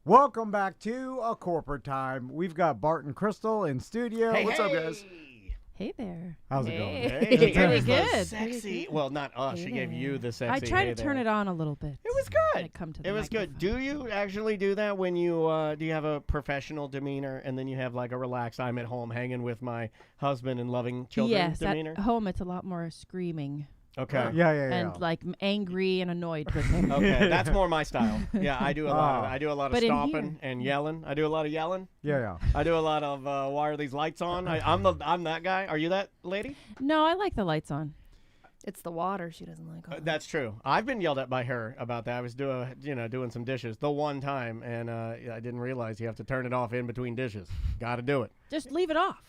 Welcome back to A Corporate Time. We've got Bart and Crystal in studio. Hey, what's up, guys? Hey there. How's it going? Hey, Pretty good. Sexy. Well, not us. She gave you the sexy. I try hey to turn there. it on a little bit. It was when I good. come to the It was good. Do you actually do that when you do you have a professional demeanor and then you have like a relaxed I'm at home hanging with my husband and loving children Yes, demeanor? at home it's a lot more screaming. Okay. Yeah. And like angry and annoyed with him. Okay, that's more my style. Yeah, I do a lot. I do a lot of But in stomping and yelling. I do a lot of yelling. Yeah. I do a lot of why are these lights on? I'm that guy. Are you that lady? No, I like the lights on. It's the water she doesn't like. That's true. I've been yelled at by her about that. I was doing some dishes the one time, and I didn't realize you have to turn it off in between dishes. Got to do it. Just leave it off.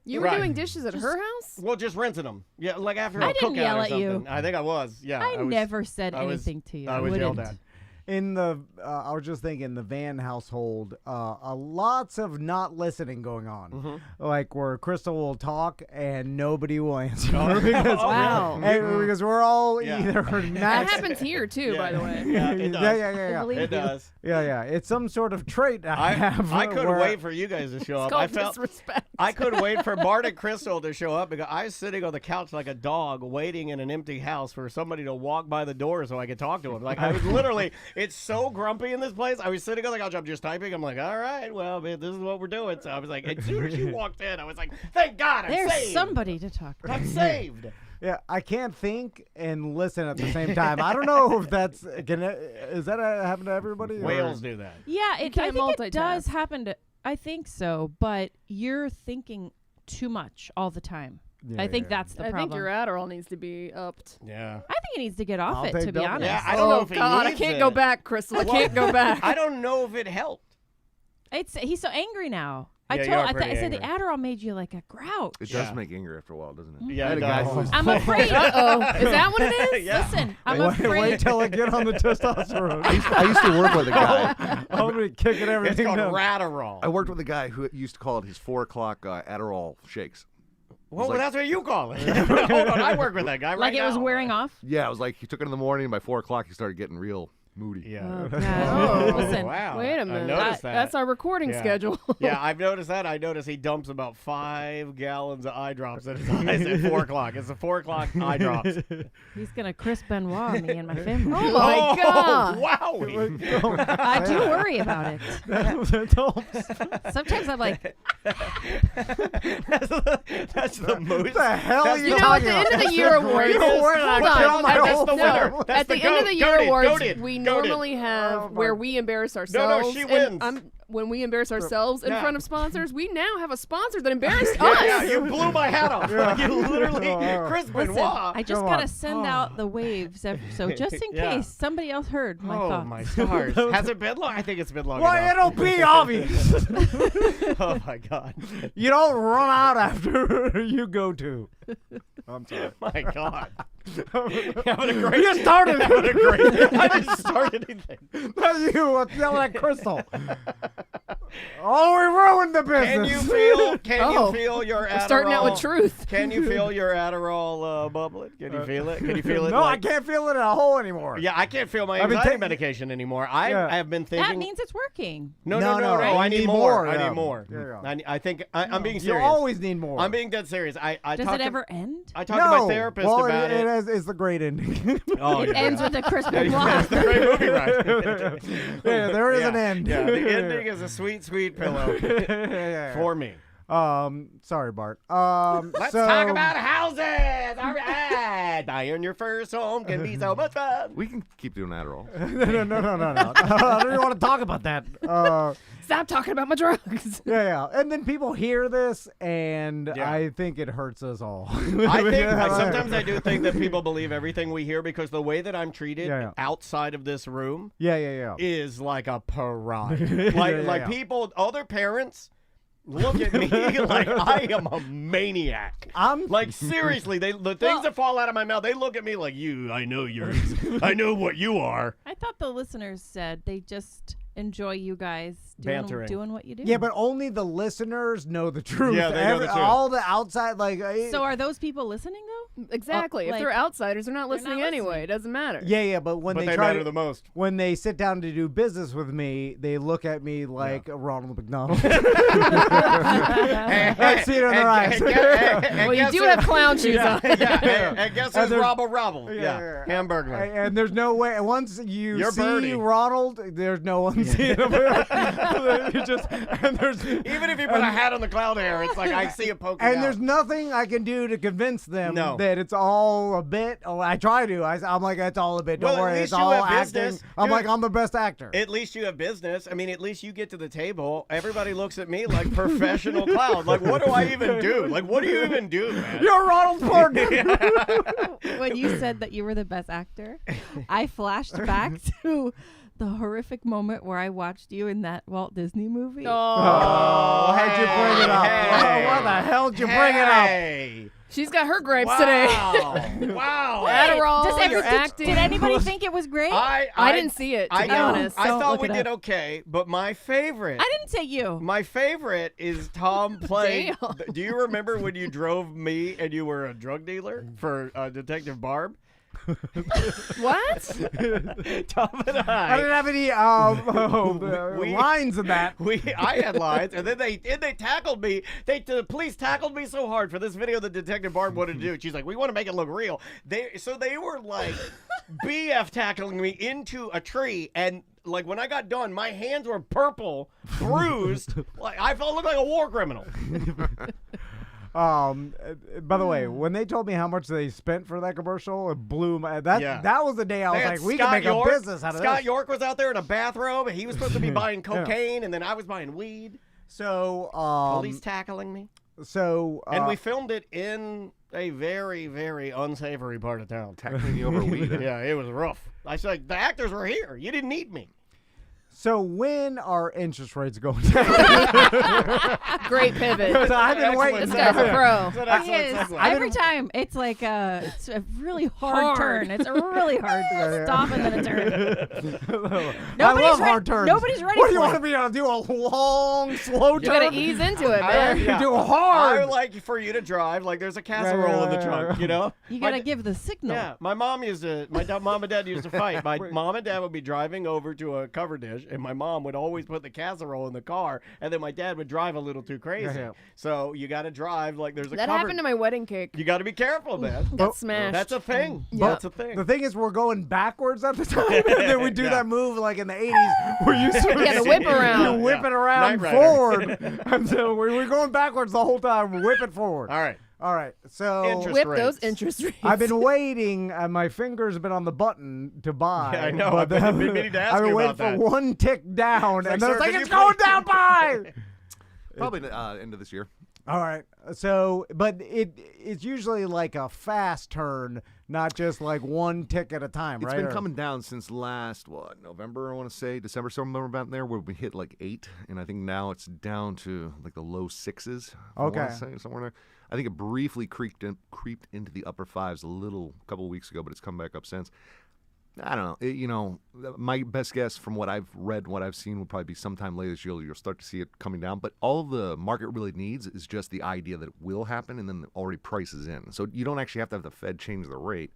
You were Right. doing dishes at her house? Well, just rinsing them. Yeah, like after I a didn't cookout yell or at you. something. I think I was. Yeah. I never said I was- anything to you. I was yelled wouldn't. at. In the, I was just thinking, the Van household, lots of not listening going on. Mm-hmm. Like where Crystal will talk and nobody will answer. because, Wow. because we're all Yeah. either That max. happens here, too, by the way. Yeah, it does. Yeah. believe It you. does. Yeah. It's some sort of trait I have. I couldn't where- wait for you guys to show It's up. I called felt disrespect. I couldn't wait for Bart and Crystal to show up because I was sitting on the couch like a dog waiting in an empty house for somebody to walk by the door so I could talk to him. Like I was literally, it's so grumpy in this place. I was sitting on the couch, I'm just typing. I'm like, all right, well, man, this is what we're doing. So I was like, as soon as you walked in, I was like, thank God, I'm There's saved. somebody to talk to. I'm saved. Yeah, I can't think and listen at the same time. I don't know if that's is that happen to everybody? or- Whales do that. Yeah, You I think can't it does multitask. happen to. I think so, but you're thinking too much all the time. Yeah, I think yeah. that's the I problem. think your Adderall needs to be upped. Yeah. I think he needs to get off I'll it, take to be double. honest. Yeah, I don't know if he God, I needs can't it. go back, Crystal. I can't go back. I don't know if it helped. He's so angry now. Yeah, you I are said pretty the angry. Adderall made you like a grouch. It Yeah. does make angry after a while, doesn't it? Yeah, I had it a guy does. who was I'm afraid. Uh-oh. Is that what it is? Yeah. Listen, I'm Wait afraid. till I get on the testosterone. I used to work with a guy. I'm gonna be kicking It's everything called down. Radderall. I worked with a guy who used to call it his 4 o'clock Adderall shakes. Well, like- that's what you call it. Hold on, I work with that guy right Like it was now. wearing off. Yeah, it was like he took it in the morning. By 4 o'clock, he started getting real moody. Yeah. Oh, God. Oh, Listen, wow. Wait a I minute. noticed that. That's our recording Yeah. schedule. Yeah, I've noticed that. I noticed he dumps about 5 gallons of eye drops in his eyes at 4 o'clock. It's the 4 o'clock eye drops. he's gonna Chris Benoit me and my family. Oh, my God. Wow. I do worry about it. Sometimes I'm like, That's the most. What the hell are That's you You know, at talking the end about? of the year awards, You know what? I hold put on on. my At whole the no, winner. That's at the the end of goat. the year Goated, awards, goated, we goated. normally have Oh, my- where we embarrass No, ourselves. she and wins. when we embarrass ourselves in Yeah. front of sponsors, we now have a sponsor that embarrassed Yeah, us. yeah, you blew my hat off. Yeah. You literally, Oh. Chris listen, Benoit. I just Come gotta on. send out the waves, so just in Yeah. case somebody else heard my Oh thoughts. my stars! Has it been long? I think it's been long Well, enough. it'll be obvious. Oh my God! You don't run out after you go to. I'm sorry. My God! Having a great. You started Having a great. I didn't start anything. You were yelling at Crystal. Oh, we ruined the business. Can you feel? Can Oh. you feel your Adderall? We're starting out with truth. Can you feel your Adderall bubbling? Can you feel it? Can you feel it? No, like, I can't feel it in a hole anymore. Yeah, I can't feel my I've been anxiety taking- medication anymore. I Yeah. have been thinking. That means it's working. no, No, no. no, I you need need more. more, I yeah. need more. Yeah. I think I'm being You serious. always need more. I'm being dead serious. I Does talked it to- ever end? I talked to my therapist well, about it. It's the great ending. Oh, It yeah. ends with a Chris Yeah, Benoit. it's a great movie, right? Yeah, there is Yeah. an end. Yeah, the ending is a sweet, sweet pillow for me. Sorry, Bart. Let's so, talk about houses. All right, buying your first home can be so much fun. We can keep doing Adderall. No. I don't even want to talk about that. Stop talking about my drugs. Yeah. And then people hear this, and Yeah. I think it hurts us all. Sometimes I do think that people believe everything we hear because the way that I'm treated Yeah. outside of this room Yeah. is like a pariah. Like Yeah. people, other parents. Look at me like I am a maniac. I'm Like seriously, the things that fall out of my mouth, they look at me like I know yours. I know what you are. I thought the listeners said they just enjoy you guys Bantering. doing what you do. Yeah, but only the listeners know the truth. Yeah, they know the truth. All the outside, like So are those people listening though? Exactly. If like, they're outsiders, they're not they're listening not anyway. listening. It doesn't matter. Yeah, but when But they they try matter to, the most. when they sit down to do business with me, they look at me like Ronald McDonald. I see it in their eyes. Well, you do have clown shoes on. And guess who's there's- Robble? Yeah, Hamburger. And there's no way. Once you You're see Birdie. Ronald, there's no one seeing him. You just and there's Even if you put a hat on the clown hair, it's like I see it poking and out. there's nothing I can do to convince them No. that it's all a bit. Oh, I try to. I'm like, it's all a bit. Don't Well, at worry, least it's you all have acting. business. I'm Dude. like, I'm the best actor. At least you have business. I mean, at least you get to the table. Everybody looks at me like professional clown. Like, what do I even do? Like, what do you even do, man? You're Ronald's partner. When you said that you were the best actor, I flashed back to the horrific moment where I watched you in that Walt Disney movie. Oh, how'd you bring it up? Hey. Why the hell did you bring it up? Hey. She's got her gripes today. Wow. Adderall, Does you're acting. Did anybody think it was great? I didn't see it, to be honest. I Don't thought look we it did up. okay, but my favorite. I didn't say you. My favorite is Tom playing. Damn. Do you remember when you drove me and you were a drug dealer for Detective Barb? What? Tom and I didn't have any We- lines in that. I had lines, and then they tackled me. The police tackled me so hard for this video that Detective Barb wanted to do. She's like, "We want to make it look real." They were like BF tackling me into a tree, and like when I got done, my hands were purple, bruised. Like I felt like a war criminal. By the way, when they told me how much they spent for that commercial, it blew my. That was the day I was They like, had we can make York. a business out of Scott this. York was out there in a bathrobe, and he was supposed to be buying cocaine, and then I was buying weed. So, Police tackling me. and We filmed it in a very, very unsavory part of town. Tackling you over weed. Yeah, it was rough. I said, the actors were here. You didn't need me. So when are interest rates going down? Great pivot. I've been waiting. This guy's a pro. That's an He excellent is. segue. Every time it's like it's a really hard turn. It's a really hard stop and then a turn. I love hard turns. Nobody's ready What do you for want it. to be able to do? A long, slow You turn? gotta ease into it, I man. You do hard. I would like for you to drive like there's a casserole in the trunk, you know? You My gotta d- give the signal. Yeah, my mom and dad used to fight. My mom and dad would be driving over to a cover dish, and my mom would always put the casserole in the car, and then my dad would drive a little too crazy. Yeah. So you got to drive like there's a That cover. happened to my wedding cake. You got to be careful, man. Got smashed. That's a thing. Yeah. That's a thing. The thing is, we're going backwards at the time. And then we do Yeah. that move like in the 80s where you sort of Yeah, the whip around. You whip Yeah. it around Knight Rider. forward. And so we're going backwards the whole time. Whip it forward. All right. All right. So Interest Whip rates. those interest rates. I've been waiting, and my fingers have been on the button to buy. Yeah, I know. but I've been meaning to ask I've been you waiting about for that. one tick down, and then "Sir, it's like, can it's you going please-" down by. Probably end of this year. All right. So, but it's usually like a fast turn, not just like one tick at a time, It's right? been Or- coming down since last November. I want to say December, somewhere about there, where we hit like 8, and I think now it's down to like the low 6s. I Okay. wanna say, somewhere there. I think it briefly creeped into the upper 5s a couple of weeks ago, but it's come back up since. I don't know. My best guess from what I've read, what I've seen, will probably be sometime later this year. You'll start to see it coming down. But all the market really needs is just the idea that it will happen, and then it already prices in. So you don't actually have to have the Fed change the rate.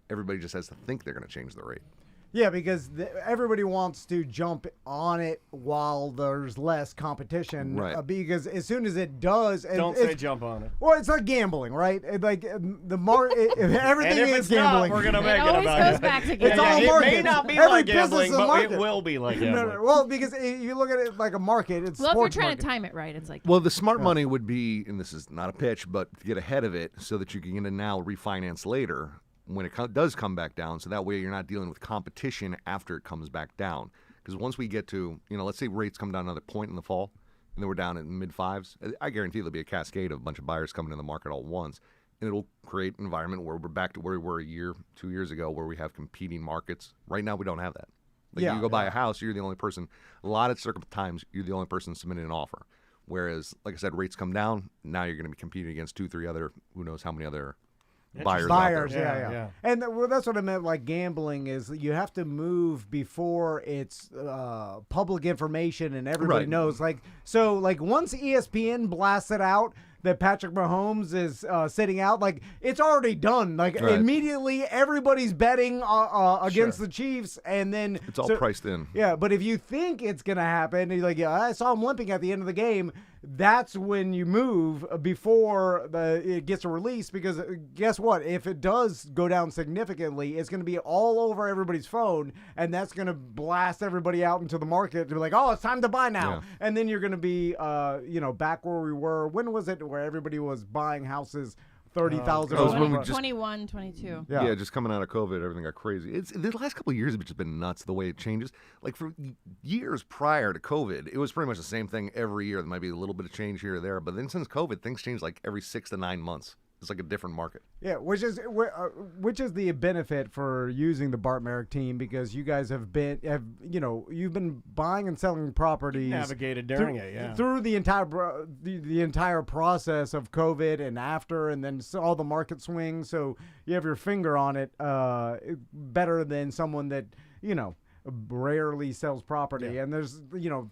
Everybody just has to think they're going to change the rate. Yeah, because everybody wants to jump on it while there's less competition. Right. Because as soon as it does, Don't say jump on it. Well, it's like gambling, right? Like the everything And if is it's gambling. not, we're gonna make It it always about goes it. back to It's gambling. all It may markets. not be Every like business gambling, is a but market. it will be like No, gambling. no, well, because you look at it like a market, it's Well, if you're sports trying market. to time it right, it's like Well, the smart money would be, and this is not a pitch, but to get ahead of it so that you can now refinance later when it does come back down. So that way you're not dealing with competition after it comes back down. Because once we get to, let's say rates come down another point in the fall, and then we're down at mid-5s, I guarantee there'll be a cascade of a bunch of buyers coming in the market all at once. And it'll create an environment where we're back to where we were 2 years ago, where we have competing markets. Right now, we don't have that. Like Yeah, you go buy a house, you're the only person. A lot of times, you're the only person submitting an offer. Whereas, like I said, rates come down. Now you're going to be competing against 2, 3 other, who knows how many other buyers out there. Yeah. And that's what I meant. Like gambling is you have to move before it's public information and everybody Right. knows. Like once ESPN blasts it out, that Patrick Mahomes is sitting out. Like, it's already done. Like, Right. immediately everybody's betting against the Chiefs, and then It's all priced in. Yeah, but if you think it's gonna happen, you're like, yeah, I saw him limping at the end of the game. That's when you move before it gets a release, because guess what? If it does go down significantly, it's going to be all over everybody's phone, and that's going to blast everybody out into the market to be like, oh, it's time to buy now. Yeah. And then you're going to be, back where we were. When was it where everybody was buying houses 30,000? That was when we just- 21, 22. Yeah. Yeah, just coming out of COVID, everything got crazy. It's the last couple of years have just been nuts the way it changes. Like for years prior to COVID, it was pretty much the same thing every year. There might be a little bit of change here or there, but then since COVID, things change like every 6 to 9 months. It's like a different market. Yeah, which is the benefit for using the Bart Marek team, because you guys you've been buying and selling properties, Navigated during it, yeah. through the entire process of COVID and after, and then all the market swings. So you have your finger on it better than someone that rarely sells property. Yeah. And there's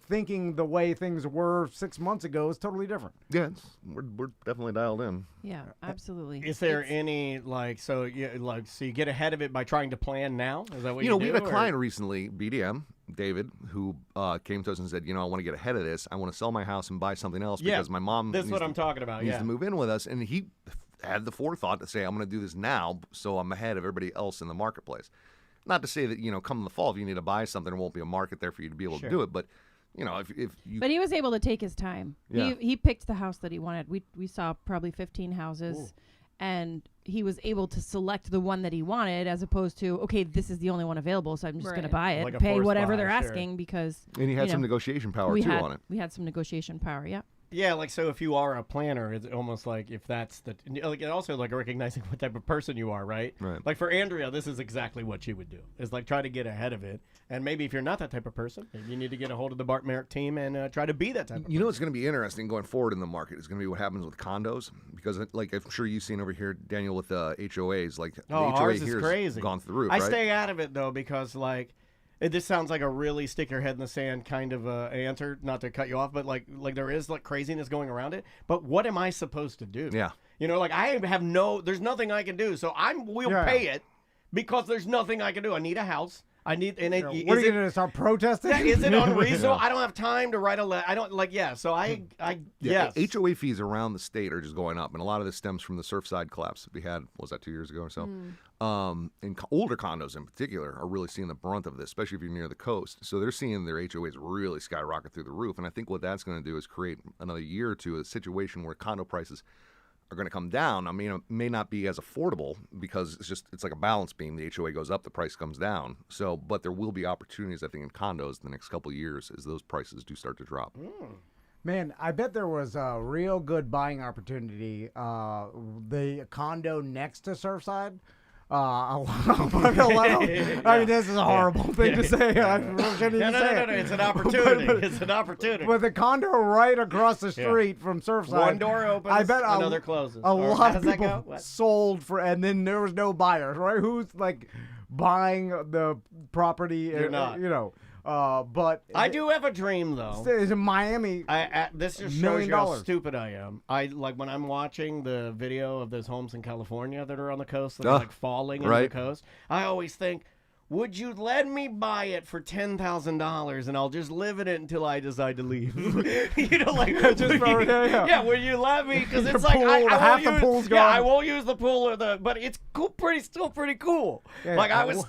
thinking the way things were 6 months ago is totally different. Yeah, we're definitely dialed in. Yeah, absolutely. Is there any so you get ahead of it by trying to plan now? Is that what you do? We had a or- client recently, BDM, David, who came to us and said, I want to get ahead of this. I want to sell my house and buy something else Yeah, because my mom That's what I'm talking about. needs Yeah. to move in with us. And he had the forethought to say, I'm going to do this now so I'm ahead of everybody else in the marketplace. Not to say that, come in the fall, if you need to buy something, there won't be a market there for you to be able to do it. But, if you... But he was able to take his time. Yeah. He picked the house that he wanted. We saw probably 15 houses, and he was able to select the one that he wanted, as opposed to, okay, this is the only one available, so I'm just going to buy it, Like a pay forced whatever buy, they're sure. asking, because And he had some negotiation power, too, on it. We had some negotiation power, yeah. Yeah, so if you are a planner, it's almost like if that's and also recognizing what type of person you are, right? Right. Like for Andrea, this is exactly what she would do. Is try to get ahead of it, and maybe if you're not that type of person, maybe you need to get a hold of the Bart Marek team and try to be that type of person. What's going to be interesting going forward in the market is going to be what happens with condos, because I'm sure you've seen over here, Daniel, with HOAs. Like the HOA ours is here crazy. has gone through the roof, I right? stay out of it though because this sounds like a really stick your head in the sand kind of answer, not to cut you off, but like there is craziness going around it. But what am I supposed to do? Yeah. I have there's nothing I can do. So we'll pay it because there's nothing I can do. I need a house. I need, and What are you going to start protesting? is it unreasonable? I don't have time to write a letter. I don't so yes. HOA fees around the state are just going up, and a lot of this stems from the Surfside collapse that we had. Was that 2 years ago or so? And older condos in particular are really seeing the brunt of this, especially if you're near the coast. So they're seeing their HOAs really skyrocket through the roof, and I think what that's going to do is create another year or two a situation where condo prices are going to come down. I mean, it may not be as affordable because it's like a balance beam. The HOA goes up, the price comes down. So, but there will be opportunities, I think, in condos in the next couple of years as those prices do start to drop. Man, I bet there was a real good buying opportunity. The condo next to Surfside. I mean, this is a horrible thing to say. I really shouldn't even say it. No. It's an opportunity. It's an opportunity. But the condo right across the street from Surfside. One door opens, I bet another closes. A Or how lot of does that people go? What? sold for, and then there was no buyers, right? Who's buying the property? You're not. But I do have a dream though. It's in Miami. This just $1 shows million. you how stupid I am. I when I'm watching the video of those homes in California that are on the coast that are falling into the right. coast. I always think, would you let me buy it for $10,000 and I'll just live in it until I decide to leave? Yeah, will you let me? Because it's like the pool's gone. I won't use the pool but it's cool, still pretty cool. You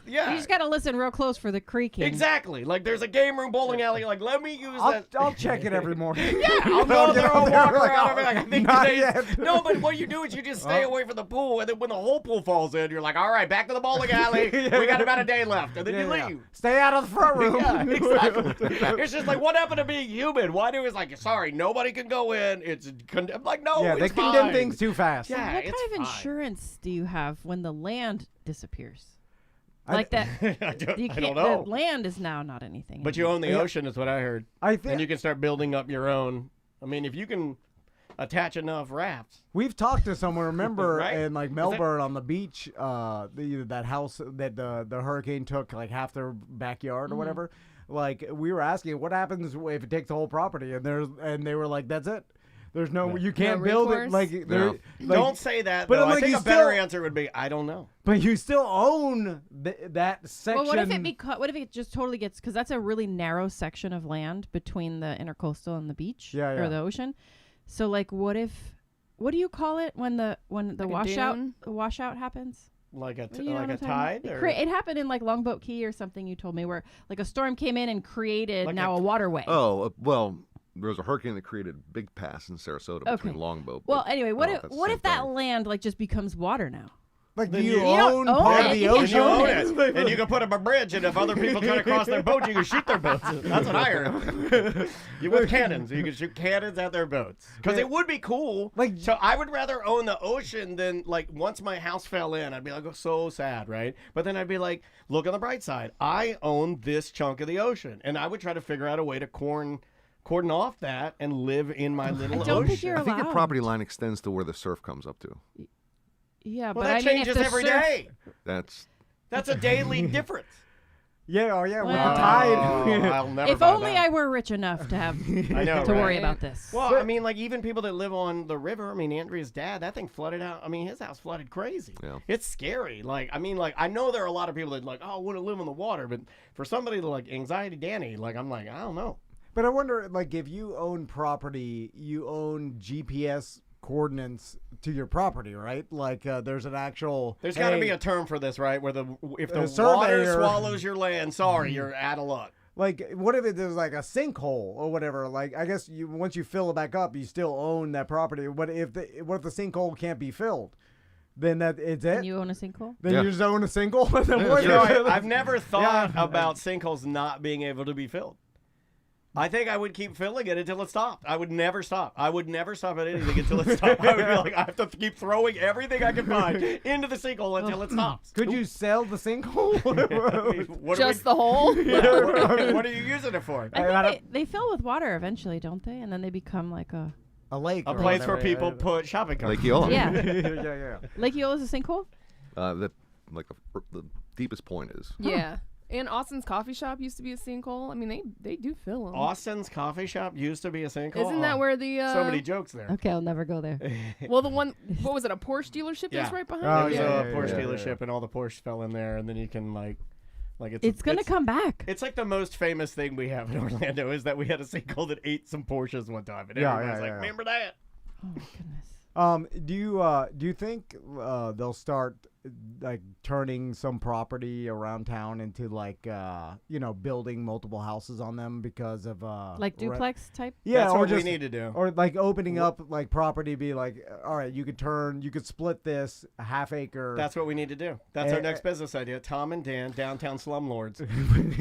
just got to listen real close for the creaking. Exactly. There's a game room bowling alley. Let me use that. I'll check it every morning. Yeah, I'll go there, I'll walk around. I think Not today. yet. No, but what you do is you just stay away from the pool, and then when the whole pool falls in, you're like, all right, back to the bowling alley. We got about a day left, and then you leave. Stay out of the front room. Yeah, exactly. It's just what happened to being human? Why do it's sorry, nobody can go in. I'm like, no, Yeah, they it's condemn fine. things too fast. Yeah, What it's kind of fine. insurance do you have when the land disappears? I- Like that, I don't you can't. know. The land is now not anything. But you anymore. own the ocean, is what I heard. I And think you can start building up your own. I mean, if you can attach enough rafts. we've talked to someone. Remember Right? in Melbourne on the beach, that house that the hurricane took half their backyard or whatever. We were asking, what happens if it takes the whole property? And they were like, that's it. There's no, No. you can't No build it recourse? like, there, No. like Don't say that. but Though. I'm I like, think you a better still- answer would be, I don't know. but you still own that section. Well, what if it just totally gets, because that's a really narrow section of land between the intercoastal and the beach Yeah, yeah. or the ocean. So like, what do you call it when the Like a washout dune? washout happens? Like a You know what like a I'm talking tide? about? Or? It happened in like Longboat Key or something. You told me where like a storm came in and created Like now a waterway. Oh, well, there was a hurricane that created Big Pass in Sarasota between Okay. Longboat. Well, but anyway, I what don't know if that's the what same if that thing. land like just becomes water now? Like, do Then you you own don't own part it. of the You And ocean? you own it. And you can put up a bridge, and if other people try to cross their boat, you can shoot their boats. That's what I heard. You with cannons. You can shoot cannons at their boats. Because it would be cool. Like- So I would rather own the ocean than, like, once my house fell in, I'd be like, oh, so sad, right? But then I'd be like, look on the bright side. I own this chunk of the ocean. And I would try to figure out a way to cordon off that and live in my little don't think ocean. you're I think your allowed. property line extends to where the surf comes up to. Yeah, Well, but that I mean, if changes the every surf- day. That's A daily difference. Yeah, oh yeah, with Well- the tide. I'll never If buy only that. I were rich enough to have I know, to right? worry about this. Well, I mean, like even people that live on the river. I mean, Andrea's dad, that thing flooded out. I mean, his house flooded crazy. Yeah. It's scary. Like, I mean, like I know there are a lot of people that like, oh, I want to live on the water, but for somebody like anxiety Danny, like I'm like, I don't know. But I wonder, like, if you own property, you own GPS coordinates to your property, right? Like, there's an actual. There's got to hey, be a term for this, right? Where if the water surveyor- swallows your land, sorry, you're out of luck. Like, what if there's like a sinkhole or whatever? Like, I guess once you fill it back up, you still own that property. What if the sinkhole can't be filled? Then it's it. And you own a sinkhole? Then Yeah. you just own a sinkhole. Then Yeah, what- You know, I've never thought Yeah. about sinkholes not being able to be filled. I think I would keep filling it until it stopped. I would never stop. I would never stop at anything until it stopped. I would be like, I have to keep throwing everything I can find into the sinkhole until it stops. Could you sell the sinkhole? What Just the hole? what are you using it for? I think they fill with water eventually, don't they? And then they become like a a lake. A or place whatever, where people yeah. put shopping carts. Lake Eola. yeah. yeah. Lake Eola's a sinkhole. The deepest point is. Yeah. And Austin's coffee shop used to be a sinkhole. I mean, they do fill them. Austin's coffee shop used to be a sinkhole. Isn't that where the So many jokes there. Okay, I'll never go there. well, the one, what was it, a Porsche dealership Yeah. that's right behind Oh, There was it? yeah, a Porsche yeah, dealership, and all the Porsche fell in there, and then you can like It's gonna come back. It's like the most famous thing we have in Orlando is that we had a sinkhole that ate some Porsches one time, and Yeah, everybody's yeah, like, yeah. "Remember that?" Oh my goodness. Do you think they'll start like turning some property around town into like building multiple houses on them because of Like rent- duplex type? Yeah, That's or what just we need to do. or like opening up like property, be like, all right, you could split this a half acre. That's what we need to do. That's our Eh, next business idea. Tom and Dan, downtown slumlords.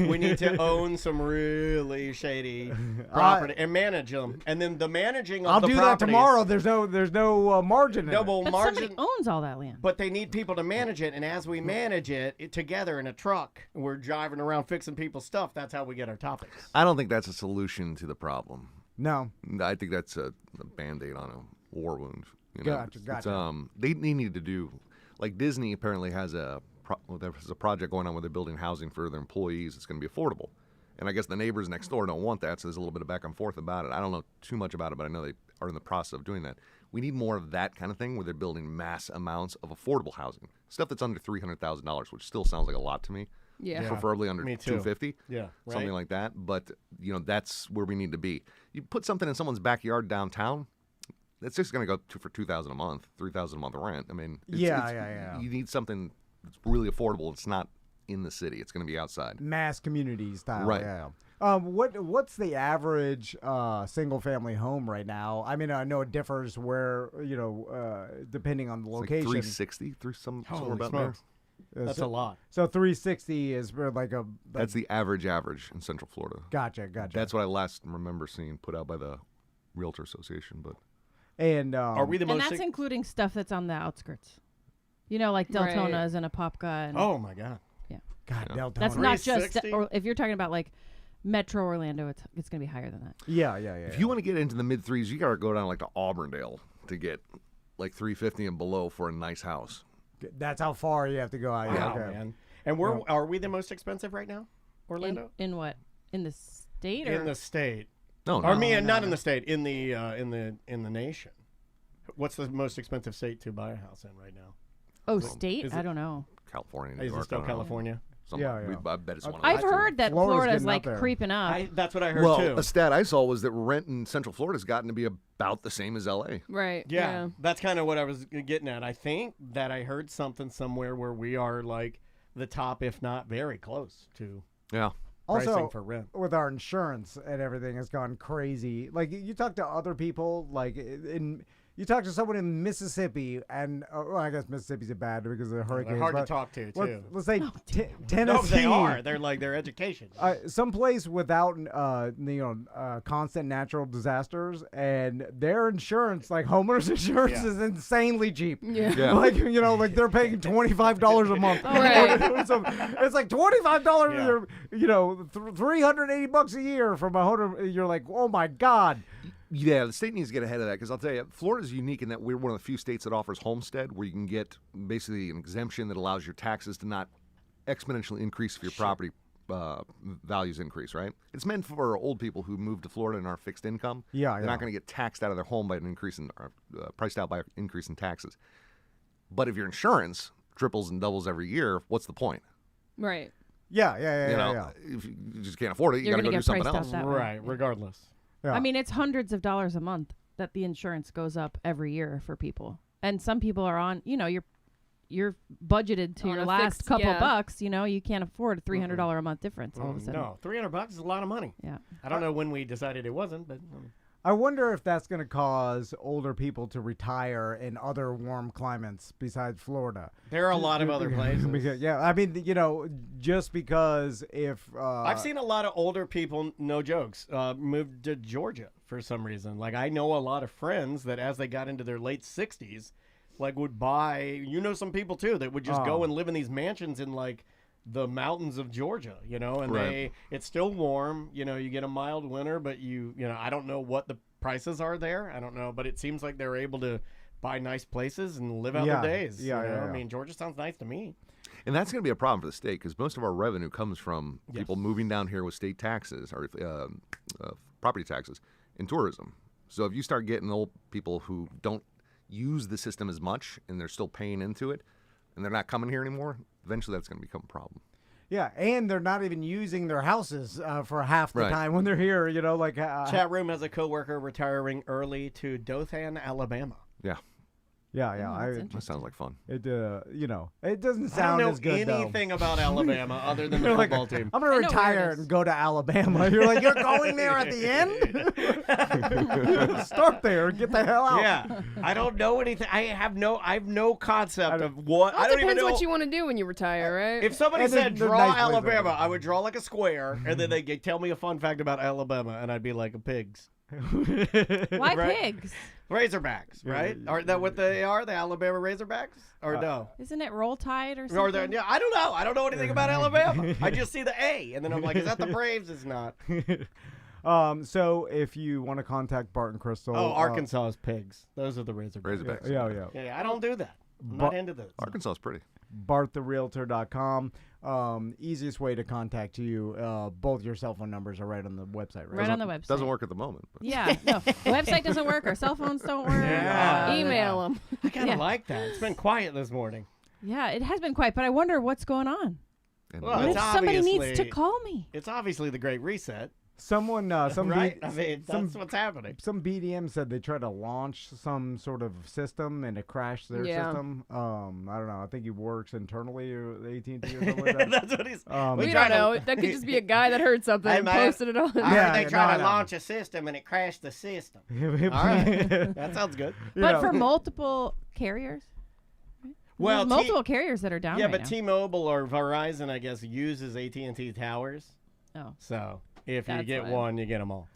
We need to own some really shady property and manage them. And then the managing of I'll the do that properties- tomorrow. There's no margin in it. Double But margin. somebody owns all that land. But they need people to manage it, and as we manage it together in a truck, and we're driving around fixing people's stuff. That's how we get our topics. I don't think that's a solution to the problem. No. I think that's a Band-Aid on a war wound. You know? Gotcha, It's, gotcha. they need to do, like Disney apparently has there's a project going on where they're building housing for their employees. It's going to be affordable. And I guess the neighbors next door don't want that, so there's a little bit of back and forth about it. I don't know too much about it, but I know they are in the process of doing that. We need more of that kind of thing where they're building mass amounts of affordable housing. Stuff that's under $300,000, which still sounds like a lot to me. Yeah. Yeah. Preferably under Me too. $250. Yeah, Something right. like that. But, that's where we need to be. You put something in someone's backyard downtown, it's just going to go for $2,000 a month, $3,000 a month rent. I mean, Yeah. You need something that's really affordable. It's not in the city. It's going to be outside. Mass community style. Right. Yeah. What's the average single family home right now? I mean, I know it differs where depending on the It's like location. 360, somewhere Holy about smokes. Uh, That's so, a lot. So 360 is like a. That's the average in Central Florida. Gotcha. That's what I last remember seeing put out by the Realtor Association. But And Are we the And most? that's including stuff that's on the outskirts. Like Deltona's and Apopka. And Oh my God. God, Yeah. Deltona. that's not just. 360? Or if you're talking about like Metro Orlando, it's going to be higher than that. Yeah. if you want to get into the mid threes, you got to go down like to Auburndale to get like 350 and below for a nice house. That's how far you have to go out. Yeah, Wow, okay. man. And are we the most expensive right now, Orlando? In what? In the state or? In the state. No, Or no. not in the state, in the nation. What's the most expensive state to buy a house in right now? Oh, state? is I it- don't know. California, New Is it York, still I don't know. California? Somewhere. Yeah. I bet it's one of I've those. heard that Florida's Florida's getting up like there. creeping up. That's what I heard Well, too. a stat I saw was that rent in Central Florida has gotten to be about the same as L.A. Right. Yeah, that's kind of what I was getting at. I think that I heard something somewhere where we are like the top, if not very close to Yeah. pricing Also, for rent. with our insurance and everything has gone crazy. Like you talk to other people, like you talk to someone in Mississippi, and well, I guess Mississippi's bad because of the hurricanes. They're hard to but talk to too. Let's say No, Tennessee. they are. They're like their education. Someplace without constant natural disasters, and their insurance, like homeowners insurance, Yeah. is insanely cheap. Yeah. Yeah. Like like they're paying $25 a month. Right. So it's like $25 Yeah. 380 bucks a year from a home. You're like, oh my god. Yeah, the state needs to get ahead of that because I'll tell you, Florida's unique in that we're one of the few states that offers homestead, where you can get basically an exemption that allows your taxes to not exponentially increase if your property values increase, right? It's meant for old people who move to Florida and are fixed income. Yeah, They're not going to get taxed out of their home by an increase in, priced out by an increase in taxes. But if your insurance triples and doubles every year, what's the point? Right. Yeah. If you just can't afford it, you You're got to go gonna do get something priced out else. that way. Right, regardless. Yeah. I mean, it's hundreds of dollars a month that the insurance goes up every year for people. And some people are on, you're budgeted to On your a last fixed- couple yeah. bucks, you can't afford a $300 a month difference all of a sudden. No, $300 is a lot of money. Yeah. I don't know when we decided it wasn't, but I wonder if that's going to cause older people to retire in other warm climates besides Florida. there are a lot of other places. Because, yeah, I mean, just because if I've seen a lot of older people, no jokes, move to Georgia for some reason. Like I know a lot of friends that as they got into their late 60s, like would buy, some people too that would just go and live in these mansions in like the mountains of Georgia, and Right. it's still warm, you get a mild winter, but I don't know what the prices are there. I don't know, but it seems like they're able to buy nice places and live out Yeah. their days. Yeah, you know? yeah. I mean, Georgia sounds nice to me. And that's going to be a problem for the state because most of our revenue comes from people moving down here with state taxes or property taxes and tourism. So if you start getting old people who don't use the system as much and they're still paying into it and they're not coming here anymore, eventually that's going to become a problem. yeah, and they're not even using their houses for half the Right. time when they're here. Chat room has a coworker retiring early to Dothan, Alabama. Yeah, Yeah, that's that sounds like fun. it doesn't I sound don't know as good anything about Alabama other than the though. Like, football team. I'm gonna I know where retire it is. and go to Alabama. You're like, you're going there at the end. Start there and get the hell out. Yeah, I don't know anything. I have no concept of what. Well, I it don't even depends know what you want to do when you retire, right? If somebody And said they're draw nice places. Alabama, I would draw like a square, and then they tell me a fun fact about Alabama, and I'd be like pigs, Why Right. pigs? Razorbacks, right? Aren't that what they are? The Alabama Razorbacks, or no? Isn't it Roll Tide or Or something? yeah, I don't know. I don't know anything about Alabama. I just see the A, and then I'm like, is that the Braves? It's not. So if you want to contact Bart and Crystal, Oh, Arkansas is pigs. Those are the Razorbacks. Razorbacks. Yeah. Yeah, I don't do that. I'm not into this. Arkansas is pretty. BartTheRealtor.com. Easiest way to contact you. Both your cell phone numbers are right on the website, right? Right on the website. Doesn't work at the moment. But. Yeah, no. The website doesn't work. Our cell phones don't work. Yeah. Email them. I kind of Yeah. like that. It's been quiet this morning. Yeah, it has been quiet, but I wonder what's going on. And Well, What it's if somebody needs to obviously- call me? It's obviously the Great Reset, Someone, some right? B- I mean, some- that's what's happening. some BDM said they tried to launch some sort of system and it crashed their Yeah. system. I don't know. I think he works internally or AT&T or something like that. That's what he's. We tried don't to- know. That could just be a guy that heard something Hey, and man. posted it on. I Yeah, heard they yeah, tried no, to no. launch a system and it crashed the system. All right, that sounds good. But for multiple carriers? Well, There's multiple carriers that are down Yeah, right but now. T-Mobile or Verizon, I guess, uses AT&T towers. Oh. So if you That's get why. one, you get them all.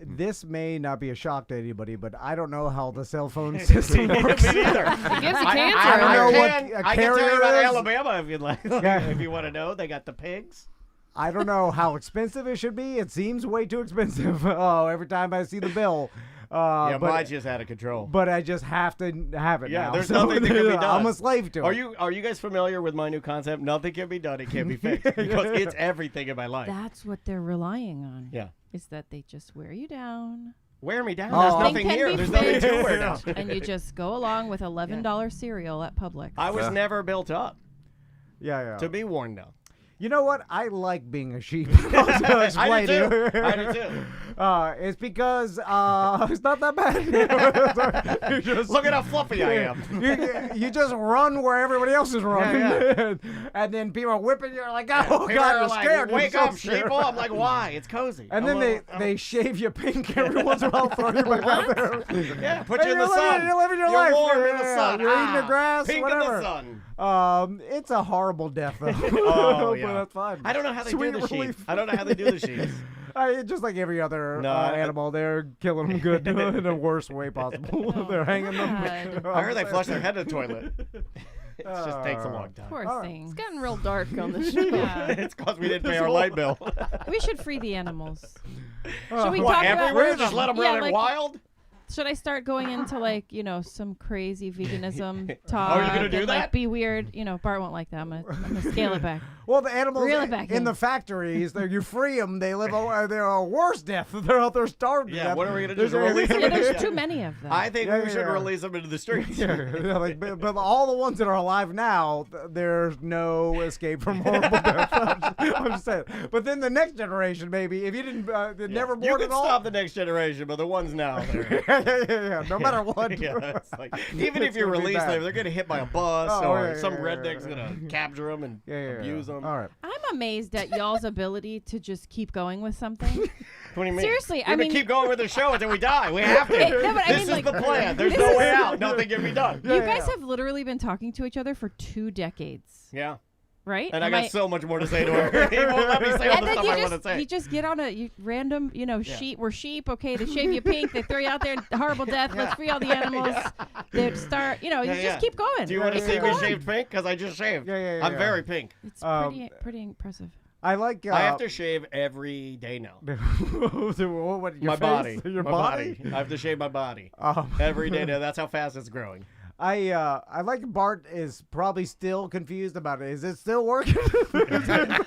This may not be a shock to anybody, but I don't know how the cell phone system works. Me neither. It gives you I cancer. don't know what can, a I can tell you carrier about is. Alabama if you'd like. Yeah. If you want to know, they got the pigs. I don't know how expensive it should be. It seems way too expensive. Oh, every time I see the bill. Yeah, but, mine's just out of control. but I just have to have it Yeah, now. there's So nothing that can be done. I'm a slave to Are it. you guys familiar with my new concept? Nothing can be done. It can't be fixed because it's everything in my life. That's what they're relying on. Yeah. is that they just wear you down. Wear me down. Oh, There's Nothing nothing can here. be There's nothing to fixed. wear down. And you just go along with $11 cereal at Publix. I was Yeah. never built up Yeah. to be worn down. You know what? I like being a sheep. I'll explain I do to too. you. I do too. It's because it's not that bad. You just- Look at how fluffy I am. you just run where everybody else is running, and then people are whipping you. You're like, oh People God, are you're like, scared. You're Wake so up, scared. sheeple. I'm like, why? It's cozy. And I'm then like, they shave you pink every once in a while, throw you back out there. yeah, put And you in the you're living- sun. you're living your You're life. warm in Yeah, the sun. you're eating the grass, pink whatever. in the sun. It's a horrible death, though. Oh, But yeah. that's fine. I don't know how they Sweet do the sheep. relief. I don't know how they do the sheep. Just like every other No, animal, they're killing them good in the worst way possible. They're hanging them. God. I heard they flush their head in the toilet. It just takes a long time. Poor All right. things. It's getting real dark on the show. Yeah. It's because we didn't pay our light bill. We should free the animals. Should we What, talk about everywhere? Just let them Yeah, run like, wild? Should I start going into like some crazy veganism talk? Oh, you're gonna do and, that? Like, be weird. Bart won't like that. I'm gonna scale it back. Well, the animals Reel it back in in. the factories, you free them, they live they're a worse death. They're out there starved to Yeah, death. what are we going to do? There's- Release them Yeah, into there's the too many of them. I think Yeah, we should yeah. release them into the streets. Yeah, like, but all the ones that are alive now, there's no escape from horrible death. I'm just saying. But then the next generation, maybe, if you didn't, never You born can at all. stop the next generation, but the ones now, they're... yeah. No matter what. Yeah, it's like, even if It's you gonna be release bad. them, they're going to hit by a bus, Oh, or yeah, some yeah, redneck's yeah. going to capture them and abuse them. All right. I'm amazed at y'all's ability to just keep going with something. What do you mean? Seriously, We're I gonna mean- keep going with the show until we die. We have to. No, but I This mean, is like, the plan. There's this no is- way out. Nothing can be done. You guys have literally been talking to each other for 2 decades, Yeah. right? And I Am got so much more to say to her. He won't let me say all And the then stuff I want to you say. just get on a random, sheep. We're sheep. Okay, they shave you pink. They throw you out there. Horrible death. Let's free all the animals. They start. You Yeah. just keep going. Do you want to Yeah, see yeah, me yeah. shaved pink? Because I just shaved. Yeah, I'm yeah. very pink. It's Um, pretty impressive. I like. I have to shave every day now. what, your My face? body. Your my body? I have to shave my body Um, every day now. That's how fast it's growing. I like Bart is probably still confused about it. Is it still working?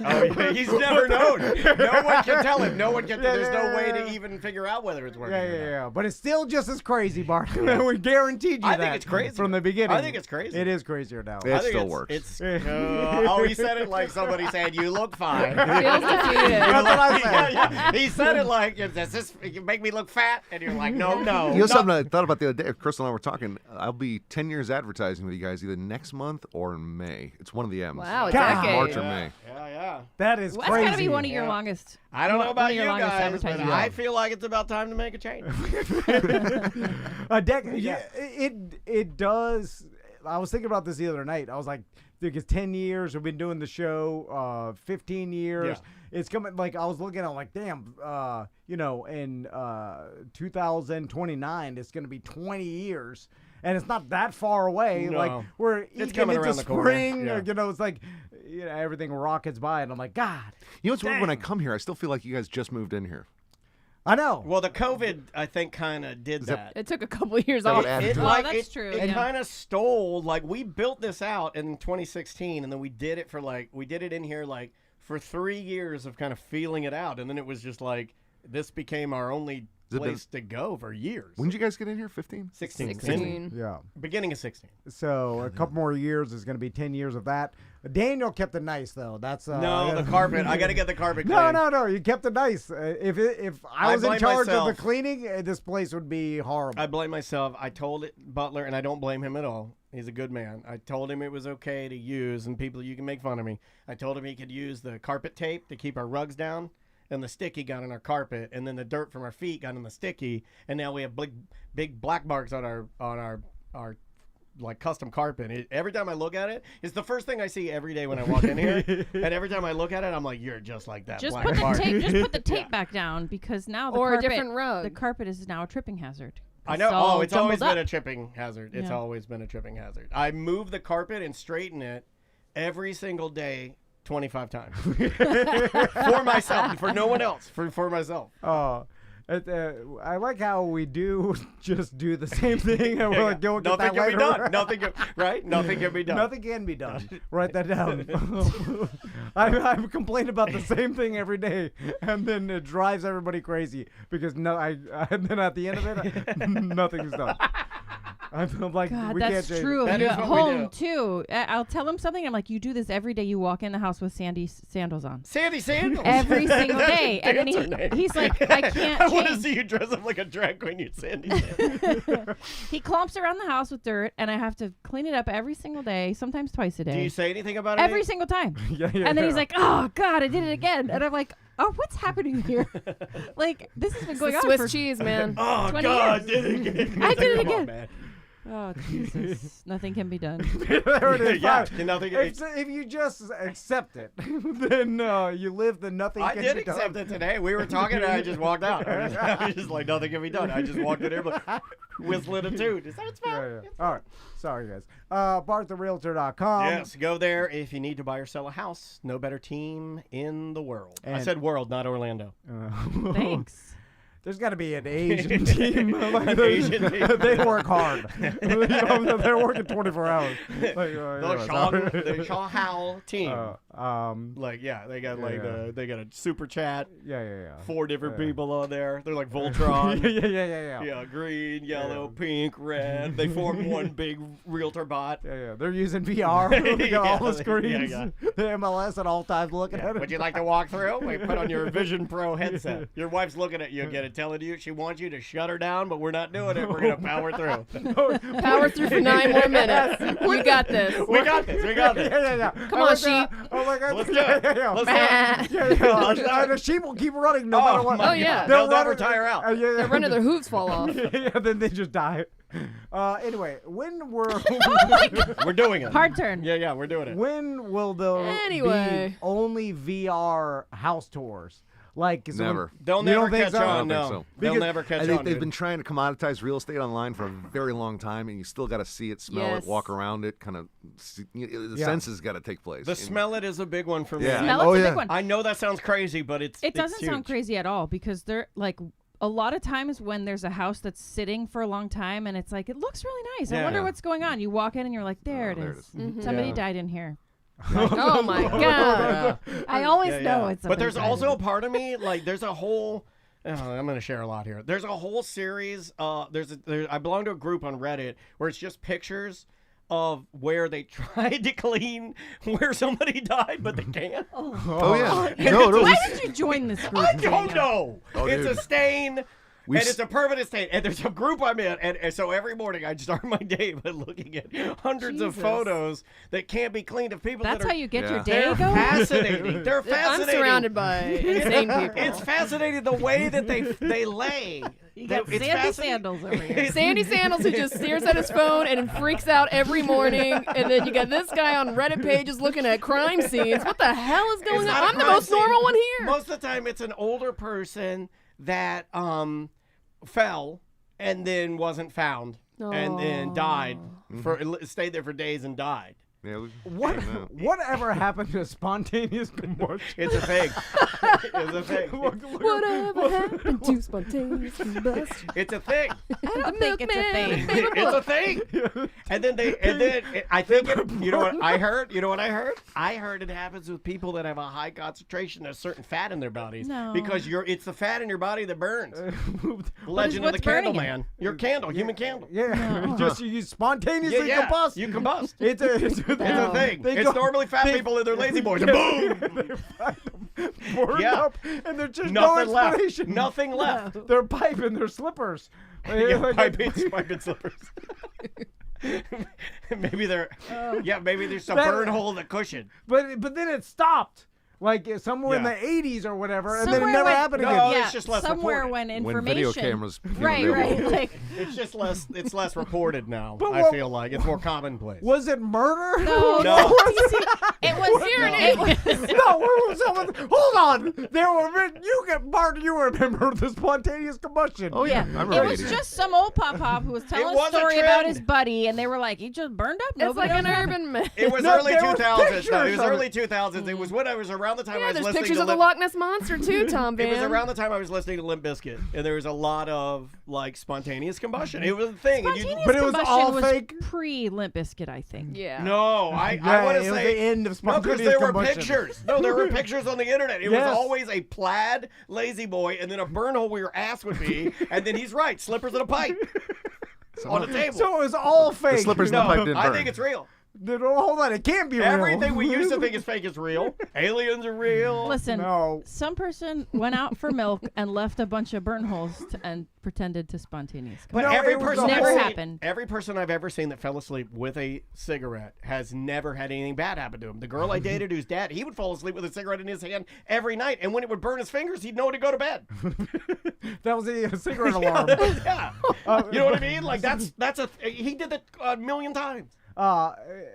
Oh, yeah, he's never known. No one can tell him. No one can. Yeah, There's yeah, no way yeah. to even figure out whether it's working. Yeah, or yeah, not. yeah. But it's still just as crazy, Bart. We guaranteed you I that. think it's crazy from the beginning. I think it's crazy. It is crazier now. Yeah. I It think still it's- works. It's, oh, he said it like somebody said, "You look fine." Feels defeated. That's what I Yeah, said. yeah. He said it like, "Does this make me look fat?" And you're like, "No, no." You know no. something I thought about the other day? Crystal and I were talking. I'll be 10 years advertising with you guys either next month or in May. It's one of the M's. Wow, a God. decade. March or May. Yeah, yeah. That is Well, crazy. that's gotta be one of your Yeah. longest. I don't know one about of you your longest guys, but advertising. I feel like it's about time to make a change. A decade. Yeah, it does. I was thinking about this the other night. I was like, because 10 years we've been doing the show, 15 years. Yeah. It's coming. Like I was looking at, like, damn. In 2029, it's gonna be 20 years. And it's not that far away. No. Like we're It's getting coming into around the corner. spring. Yeah. It's like everything rockets by, and I'm like, God, You know what's weird? When I Dang. come here, I still feel like you guys just moved in here. I know. Well, the COVID, I think, kind of did that. It took a couple of years that off. what added to it? That's true, It yeah. kind of stole. Like we built this out in 2016, and then we did it in here like for 3 years of kind of feeling it out, and then it was just like this became our only Has it been- place to go for years. When did you guys get in here? 15? 16. 16. Yeah. Beginning of 16. So a couple more years is going to be 10 years of that. Daniel kept it nice though. That's No, the carpet. I got to get the carpet No, clean. no. You kept it nice. If I I was in blame charge of myself. the cleaning, this place would be horrible. I blame myself. I told it Butler, and I don't blame him at all. He's a good man. I told him it was okay to use, and people, you can make fun of me. I told him he could use the carpet tape to keep our rugs down, and the sticky got in our carpet, and then the dirt from our feet got in the sticky, and now we have big black marks on our like custom carpet. Every time I look at it, it's the first thing I see every day when I walk in here, and every time I look at it, I'm like, you're just like that Just black put the mark. tape. Just put the tape back down because now the Or a carpet, different rug. The carpet is now a tripping hazard. I know. all Oh, it's always jumbled been a up. tripping hazard. It's Yeah. always been a tripping hazard. I move the carpet and straighten it every single day, 25 times for myself, for no one else, for myself. I like how we do just do the same thing, and we're like, go get Nothing that can later. be done. Nothing can, right? Nothing can be done. Nothing can be done. Write that down. I've complained about the same thing every day, and then it drives everybody crazy because and then at the end of it, nothing's done. I'm like, God, we that's can't change true. it. That You're is at what we home do. too. I'll tell him something. I'm like, you do this every day. You walk in the house with Sandy sandals on. Sandy Sandals. Every single That's day. your And then dancer name. he's like, I can't I want to change. see you dress up like a drag queen, you Sandy Sandals. He clumps around the house with dirt, and I have to clean it up every single day, sometimes twice a day. Do you say anything about it? Every single time. Yeah, And then he's like, oh, God, I did it again. And I'm like, oh, what's happening here? Like, this has been It's going the on Swiss for cheese, man. Oh, 20 God, years. did it again. I did it Come on, again. man. Oh, Jesus. Nothing can be done. there it is. Yeah, Fine. nothing- If you just accept it, then you live the nothing I can did be done. accept it today. We were talking, and I just walked out. I was just like, nothing can be done. I just walked in here, like, whistling a tune. Is that Yeah, fine? yeah. All right. Sorry, guys. BartTheRealtor.com. Yes, go there if you need to buy or sell a house. No better team in the world. I And- said world, not Orlando. Thanks. There's got to be an Asian team. Like, An Asian team. They work hard. They're working 24 hours. Like, The Shaw Howell team. Like, They got yeah. they got a super chat. yeah. 4 different Yeah. people on there. They're like Voltron. Yeah. Yeah, green, yellow, pink, red. They form one big realtor bot. Yeah. They're using VR. They got all the Yeah, screens. yeah. The MLS at all times looking at it. Would you like to walk through? We put on your Vision Pro headset. Your wife's looking at you again and telling you she wants you to shut her down, but we're not doing it. We're going to power through. Power through for 9 more minutes. We got this. We got this. We got this. Yeah. Come on, sheep. Oh my God. Let's do it. Yeah. Let's do it. Yeah. The sheep will keep running no matter what. my Oh, yeah. God. They'll They'll never run- tire out. They're running, their hooves fall off. Yeah, then they just die. Anyway, when we're We're doing it. Hard turn. Yeah, we're doing it. when will there Anyway. be only VR house tours? Like so Never. They'll You never don't think catch so? I on. don't No, think so. they'll Because never catch I think on. they've dude. been trying to commoditize real estate online for a very long time, and you still got to see it, smell Yes. it, walk around it, kind of. The Yeah. senses got to take place. The smell it is a big one for me. Yeah. Smell Oh, it's a yeah. big one. I know that sounds crazy, but It it's doesn't sound huge. crazy at all because they're like a lot of times when there's a house that's sitting for a long time and it's like it looks really nice. I Yeah. wonder what's going on. You walk in and you're like, there it there is. it is. Somebody Yeah. died in here. Oh, my God. Yeah. I always Yeah, know yeah. it's. But there's somebody also a died part of me like there's a whole. I'm going to share a lot here. There's a whole series. I belong to a group on Reddit where it's just pictures of where they tried to clean where somebody died, but they can't. Oh yeah. in here. No, no. Why did you join this group? I don't know. Oh, It's dude. a stain. We and s- it's a permanent stain. And there's a group I'm in. And so every morning I start my day by looking at hundreds of Jesus. photos that can't be cleaned of people That's that are. how you get your Yeah. day They're going. fascinating. They're I'm fascinating. surrounded by insane people. It's fascinating the way that they lay. You got It's Sandy fascinating. sandals over here. Sandy Sandals who just stares at his phone and freaks out every morning. And then you got this guy on Reddit pages looking at crime scenes. What the hell is going It's on? not a I'm the crime most scene. normal one here. Most of the time, it's an older person that fell and then wasn't found and then died. Stayed there for days and died. Yeah, What whatever happened to spontaneous combustion? It's a thing. It's a thing. Whatever happened to spontaneous combustion? It's a thing. I don't think it's a thing. It's a thing. And then I think you know what I heard? You know what I heard? I heard it happens with people that have a high concentration of certain fat in their bodies. No. Because it's the fat in your body that burns. Legend of the what's burning Candle it? Man. Your candle, human candle. Yeah, just you spontaneously combust. You combust. It's a It's a thing. They It's go- normally fat they- people and they're lazy boys. And boom! burned Yeah. up, and there's just no Nothing left. explanation. Nothing left. They're piping their slippers. Yeah, pipe in slippers. Maybe they're. Yeah, maybe there's some That- burn hole in the cushion. But then it stopped, like somewhere in Yeah. the 80s or whatever, and then it Somewhere never when- happened No, again. Yeah, it's just less somewhere reported. when information. when video cameras became Right, available. right. Like, It's just less. It's less reported now. But I what- feel like it's more commonplace. Was it murder? no, No. you see, it was here. It was. No, where was someone? Hold on. There were Bart. You remember the spontaneous combustion? Oh yeah, Yeah, I it remember was 80s. just some old pop who was telling was a a story about trend. his buddy, and they were like, "He just burned up." It's like Nobody an knows urban myth. It was No, early there were 2000s. No, it pictures was of early it. 2000s. It was when I was around around the time I Yeah, was there's listening pictures to of the Loch Ness Monster too, Tom Van. It was around the time I was listening to Limp Bizkit, and there was a lot of like spontaneous combustion. It was a thing. And Spontaneous But it was combustion all was fake? pre-Limp Bizkit, I think. Yeah. no, I Yeah, want it to was say the end of no, because spontaneous there were combustion. pictures. No, there were pictures on the internet. It Yes. was always a plaid lazy boy, and then a burn hole where your ass would be, and then he's right, slippers and a pipe on a table. So it was all fake. The slippers no, and the pipe didn't I burn. think it's real. No, hold on, it can't be real. Everything we used to think is fake is real. Aliens are real. Listen, No. some person went out for milk and left a bunch of burn holes and pretended to spontaneous But No, every it was person Never I've seen- happened. Every person I've ever seen that fell asleep with a cigarette has never had anything bad happen to him. The girl I dated whose dad, he would fall asleep with a cigarette in his hand every night, and when it would burn his fingers, he'd know to go to bed. That was a cigarette alarm. Yeah. You know what I mean? Like he did that a million times.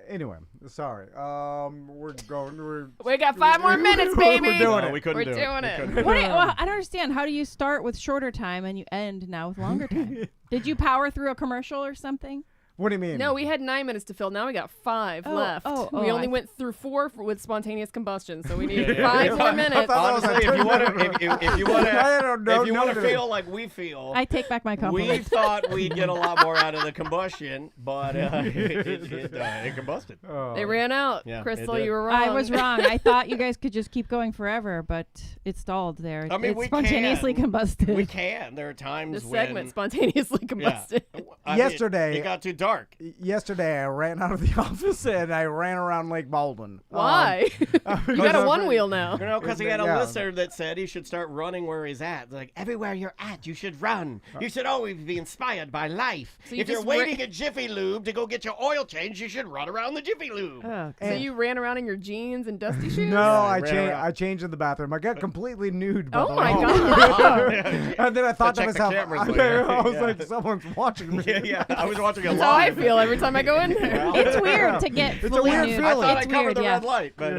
Anyway, sorry. We're going. We got 5 more minutes, baby. We're doing it. We couldn't We're do doing it. it. We couldn't do What well, I don't understand. How do you start with shorter time and you end now with longer time? Did you power through a commercial or something? What do you mean? No, we had 9 minutes to fill. Now we got 5 Oh, left. oh, we oh, only I- went through 4 with spontaneous combustion, so we need Yeah. 5 more minutes. thought- Honestly, if you want to, if you want I don't know, to, if you want to no. feel like we feel, I take back my we compliment. thought we'd get a lot more out of the combustion, but it combusted. They ran out. Yeah, Crystal, it did. you were wrong. I was wrong. I thought you guys could just keep going forever, but it stalled there. I mean, it we spontaneously can. combusted. We can. There are times This when segment spontaneously combusted. I mean, Yesterday- it got too dark. Yesterday, I ran out of the office and I ran around Lake Baldwin. Why? you got a one wheel now. You know, because he had a Yeah. listener that said he should start running where he's at. Like, everywhere you're at, you should run. You should always be inspired by life. So you If you're just waiting at Jiffy Lube to go get your oil change, you should run around the Jiffy Lube. Oh, So you ran around in your jeans and dusty shoes? No, I I ran changed. around. I changed in the bathroom. I got completely nude. By Oh the my way. God. And then I thought to check the myself, cameras I later. was Yeah. like, someone's watching me. Yeah. I was watching a That's how I live. feel every time I go in there. It's weird to get It's a fully weird nude. feeling. I thought It's I covered weird, the yeah. red light, but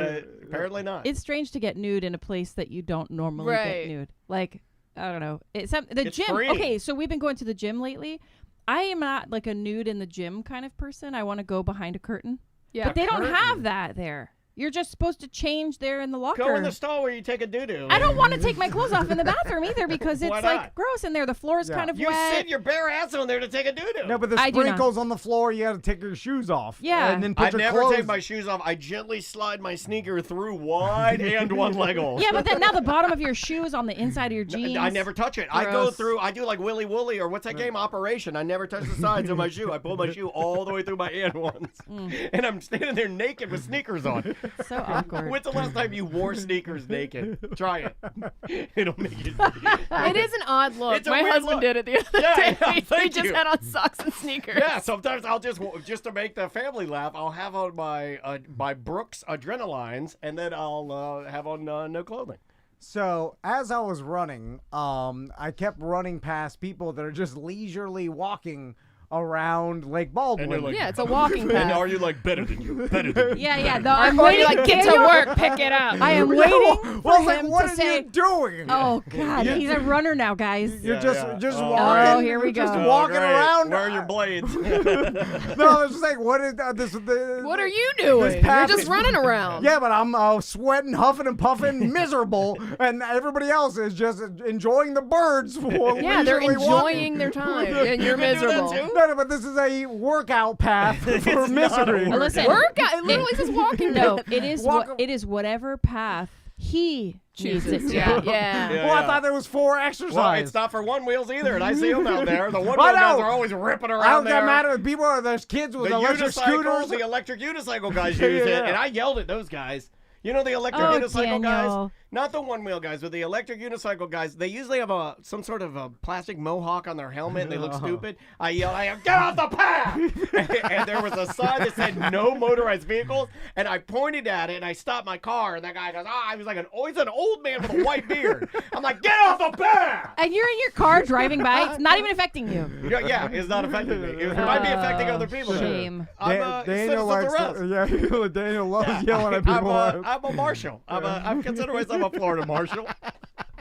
apparently not. It's strange to get nude in a place that you don't normally Right. get nude. Like, I don't know. The It's gym. free. Okay, so we've been going to the gym lately. I am not like a nude in the gym kind of person. I want to go behind a curtain. Yeah. But they don't curtain. have that there. You're just supposed to change there in the locker. Go in the stall where you take a doo-doo. I don't want to take my clothes off in the bathroom either because it's Why like not? gross in there. The floor is Yeah. kind of You wet. sit your bare ass on there to take a doo-doo. No, but the I do not. sprinkles on the floor, you got to take your shoes off. Yeah. And then put I your never clothes. take my shoes off. I gently slide my sneaker through wide and one leg hole. Yeah, but then now the bottom of your shoe is on the inside of your jeans. I never touch it. I go Gross. through. I do like Willy Wooly or what's that game? Operation. I never touch the sides of my shoe. I pull my shoe all the way through my hand once, and I'm standing there naked with sneakers on. So awkward. When's the last time you wore sneakers naked? Try it. It'll make you. It is an odd look. It's a My weird husband look. did it the other Yeah, day. yeah, He thank just you. had on socks and sneakers. Yeah, sometimes I'll just to make the family laugh, I'll have on my Brooks Adrenalines, and then I'll have on no clothing. So as I was running, I kept running past people that are just leisurely walking around Lake Baldwin. And you're like, Yeah, it's a walking And path. are you like better than you? Better than you? Yeah, yeah. No, I'm I'm going waiting. to like get to Daniel, work, pick it up. I am No, waiting for well, I was like, him what to are say. you doing? Oh God, he's a runner now, guys. You're Yeah, just yeah. just Oh, walking. Oh, here we just go. walking great. around. Where are your blades? No, it's just like what is this? What are you doing? You're path just is- running around. Yeah, but I'm sweating, huffing and puffing, miserable, and everybody else is just enjoying the birds. Yeah, they're leisurely enjoying walking. their time, and you're You can do that miserable. too? No, but this is a workout path for It's not a misery. workout. Listen, Workout. It literally says walking. no, it is Walk- it is whatever path he needs it chooses. to. Yeah, yeah. Yeah. Well, I thought there was 4 exercises. Well, it's not for one wheels either, and I see them out there. The one I wheel guys know. are always ripping I around don't there. get mad at people. There's kids with The electric scooters. the electric unicycle guys Yeah, use yeah, it, yeah. and I yelled at those guys. You know the electric Oh, unicycle Daniel. guys? Not the one-wheel guys, but the electric unicycle guys. They usually have some sort of a plastic mohawk on their helmet, and they look stupid. I yelled, get off the path! and there was a sign that said no motorized vehicles, and I pointed at it, and I stopped my car, and that guy goes, I was like he's an old man with a white beard. I'm like, get off the path! And you're in your car driving by. It's not even affecting you. Yeah, it's not affecting me. It might be affecting other people. Shame. I'm a Daniel citizen likes of the rest. yeah, Daniel loves yelling at people. I'm a marshal. I consider myself a Florida marshal.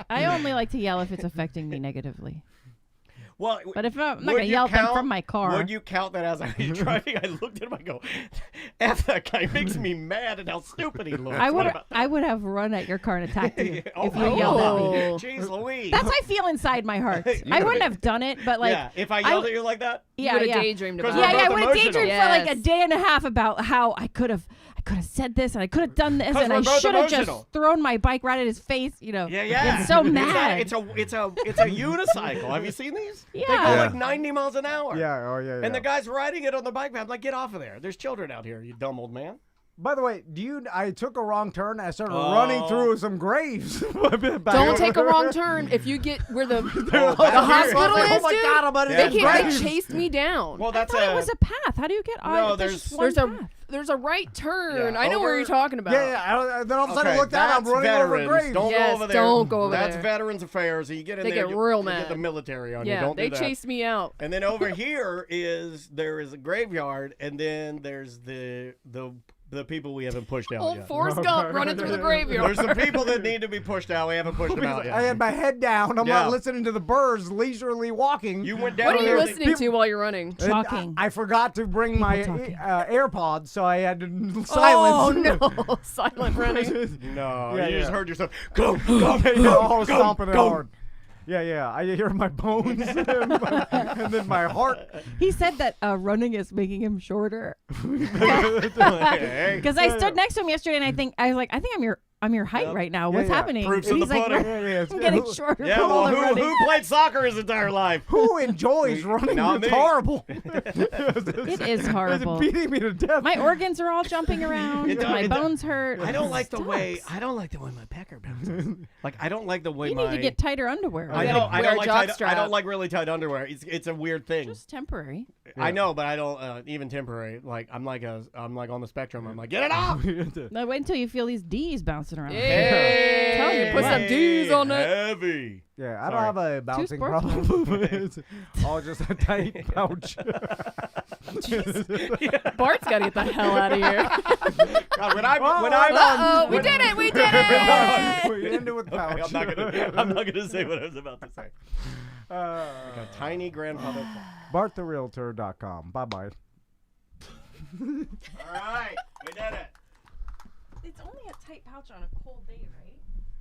I only like to yell if it's affecting me negatively. Well, But if I'm not would gonna you yell at them count- from my car. Would you count that as I was driving? I looked at him. I go, "F that guy makes me mad at how stupid he looks." I What would about- I would have run at your car and attacked you Oh, if you yelled at me. Oh. Jeez Louise. That's how I feel inside my heart. I wouldn't have done it, but like yeah, if I yelled at you like that, You yeah, would have yeah. daydreamed Because about we're Yeah, it. I both would have emotional. daydreamed for like a Yes. day and a half about how I could have said this and I could have done this 'Cause and we're I both should have just emotional. thrown my bike right at his face. yeah. It's so mad. It's a unicycle. Have you seen these? They go Yeah. like 90 miles an hour. Yeah, oh yeah. And the guy's riding it on the bike path. I'm like, get off of there. There's children out here, you dumb old man. By the way, I took a wrong turn. I started Oh. running through some graves. Don't take a wrong turn. If you get where the Oh, hospital Oh is, my dude, God, I'm under Yeah. these they graves. chased me down. Well, I that's thought it was a path. How do you get on? No, There's there's one a path. there's a right turn. Yeah, I know where over- you're talking about. Yeah. Then all of a sudden I looked down. I'm that's running veterans. over graves. Don't Yes, go over there. don't go over That's there. Veterans Affairs. You get in They there, get you real you get the mad. military on you. Yeah, Don't they do that. chased me out. And then over here there is a graveyard, and then there's the people we haven't pushed out Old yet. Forrest Gump running through the graveyard. There's some people that need to be pushed out. We haven't pushed them out yet. I had my head down. I'm Yeah. not listening to the birds leisurely walking. You went down What are you there. listening to while you're running? And Talking. I forgot to bring my talking. AirPods, so I had to Oh silence. no! Silent running. No, Yeah, you just yeah. heard yourself. Go, go, Oh, go, stomping it go. hard. Yeah. I hear my bones and then my heart. He said that running is making him shorter. Hey, Because I stood next to him yesterday, and I was like, I think I'm your height Yep. right now. Yeah, What's yeah. happening? Proof's and in he's the like, pudding. I'm getting shorter. yeah, from all well, the running. who played soccer his entire life? Who enjoys running? Not It's me. horrible. It is horrible. It's beating me to death. My organs are all jumping around. It does- My it does- bones hurt. I don't like the Sucks. way my pecker bounces. Like I don't like the way You my need to get tighter underwear. I You know gotta I wear don't a like jock tight, I strap. don't like really tight underwear. It's a weird thing. Just temporary. I know, but I don't even temporary. Like I'm like on the spectrum. I'm like get it off. Now wait until you feel these D's bouncing around. Hey, Tell you put some what. D's on it. Heavy. Yeah, I don't Sorry. have a bouncing sports problem. It's all just a tight pouch. Bart's got to get the hell out of here. God, when I'm Uh-oh, we did it. We did it. We end it with pouch. Okay, I'm not gonna say what I was about to say. Uh, A tiny grandfather. BartTheRealtor.com. Bye-bye. All right, we did it. It's only a tight pouch on a cold day, right?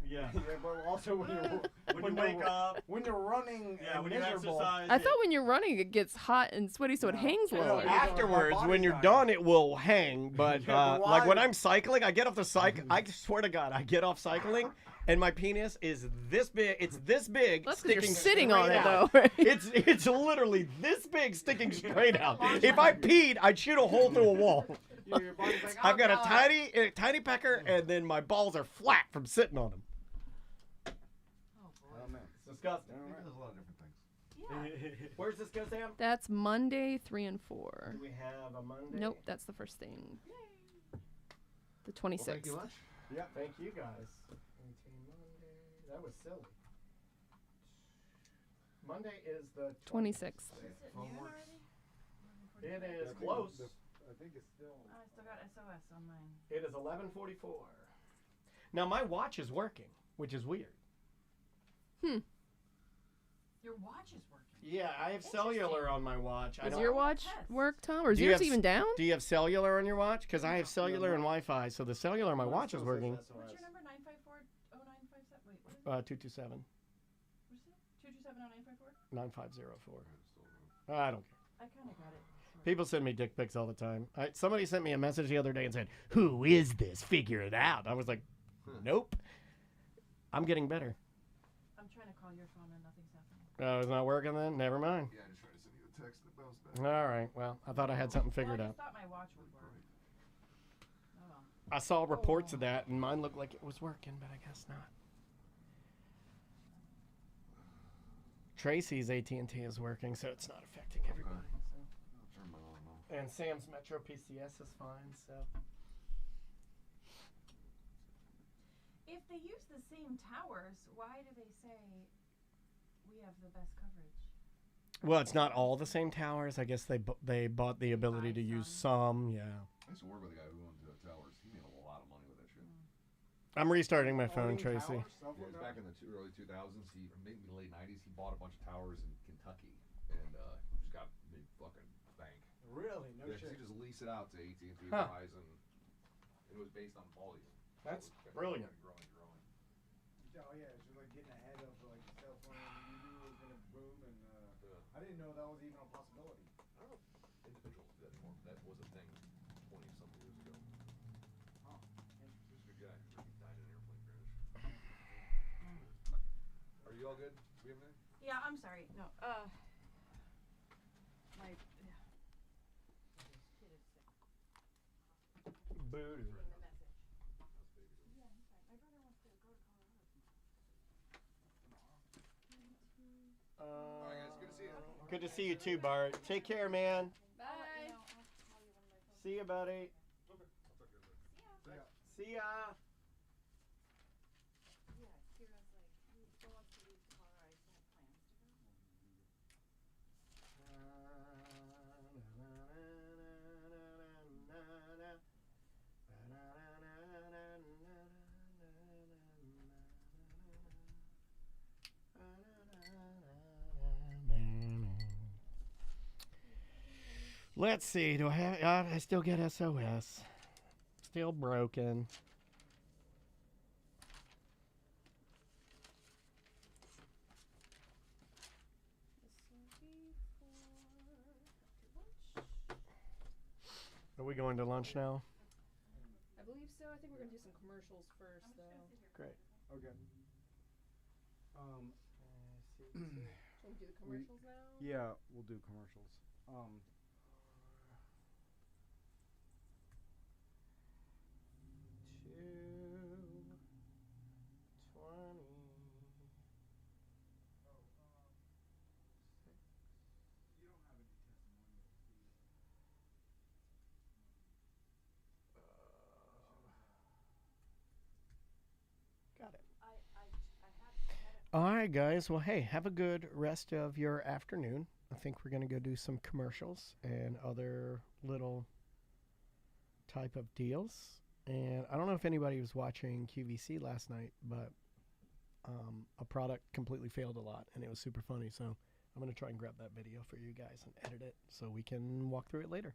Yeah. But also when When you wake up. when you're running and When you miserable. exercise. I thought when you're running, it gets hot and sweaty, so it hangs lower. Afterwards, when you're done, it will hang. But but like when why? I'm cycling, I get off the cycle. I swear to God, I get off cycling, and my penis is this big. It's this big, That's because sticking you're sitting on straight it, out. though. Right? It's literally this big, sticking straight out. If I peed, I'd shoot a hole through a wall. I've got a tiny pecker, and then my balls are flat from sitting on them. It's disgusting. There's a lot of different things. Where's this go, Sam? That's Monday, 3 and 4. Do we have a Monday? Nope, that's the first thing. The 26th. Thank you much. Yeah, thank you guys. That was silly. Monday is the 26th. It is close. I think it's still. I still got SOS on mine. It is 11:44. Now my watch is working, which is weird. Your watch is working. Yeah, I have cellular on my watch. I Does don't- your watch work, Tom? Or is Do you yours have even down? Do you have cellular on your watch? Because I have cellular and Wi-Fi, so the cellular on my watch is working. What's your number? 954-0957? Wait, what is it? 227 What's it? 227-0954? 9504. I don't care. I kind of got it. People send me dick pics all the time. Somebody sent me a message the other day and said, "Who is this? Figure it out." I was like, "Nope." I'm getting better. I'm trying to call your phone and nothing's happening. Oh, it's not working then? Never mind. Yeah, I just tried to send you the text that bounced back. All right. Well, I thought I had something figured I out. just thought my watch would work. Oh well. I saw reports of that, and mine looked like it was working, but I guess not. Tracy's AT&T is working, so it's not affecting everybody. So. I'll turn mine on and off. And Sam's Metro PCS is fine, so. If they use the same towers, why do they say we have the best coverage? Well, it's not all the same towers. I guess they bought the ability to use some, yeah. I used to work with a guy who owned towers. He made a lot of money with that shit. I'm restarting my phone, Tracy. Yeah, it was back in the early 2000s. Maybe the late 90s. He bought a bunch of towers in Kentucky. Really? No Yeah, 'cause shit. you just lease it out to AT&T, Huh. Verizon, and it was based on volume. That's So it kept brilliant. Growing. Oh yeah, it's just like getting ahead of like cell phone. You knew it was gonna boom, and I didn't know that was even a possibility. I don't know if individuals do that anymore. That was a thing 20-something years ago. Huh. He was a good guy. He died in an airplane crash. Are you all good? Do we have anything? Yeah, I'm sorry. No. My kid is sick. Booty. The message. How's baby doing? Yeah, he's fine. My brother wants to go to Colorado tomorrow. All right, guys. Good to see you. Good to see you too, Bart. Take care, man. Bye. I'll call you when my phone. See you, buddy. Okay. I'll talk to you later. See ya. Yeah, Kira's like, he still wants to leave to Colorado. I still have plans to go. Let's see. Do I have? I still get SOS. Still broken. Are we going to lunch now? I believe so. I think we're gonna do some commercials first, though. Great. Okay. Shall we do the commercials now? Yeah, we'll do commercials. 2:20. You don't have any testimonials, do you? Got it. I had All right, guys. Well, hey, have a good rest of your afternoon. I think we're going to go do some commercials and other little type of deals. And I don't know if anybody was watching QVC last night, but a product completely failed a lot, and it was super funny. So I'm going to try and grab that video for you guys and edit it so we can walk through it later.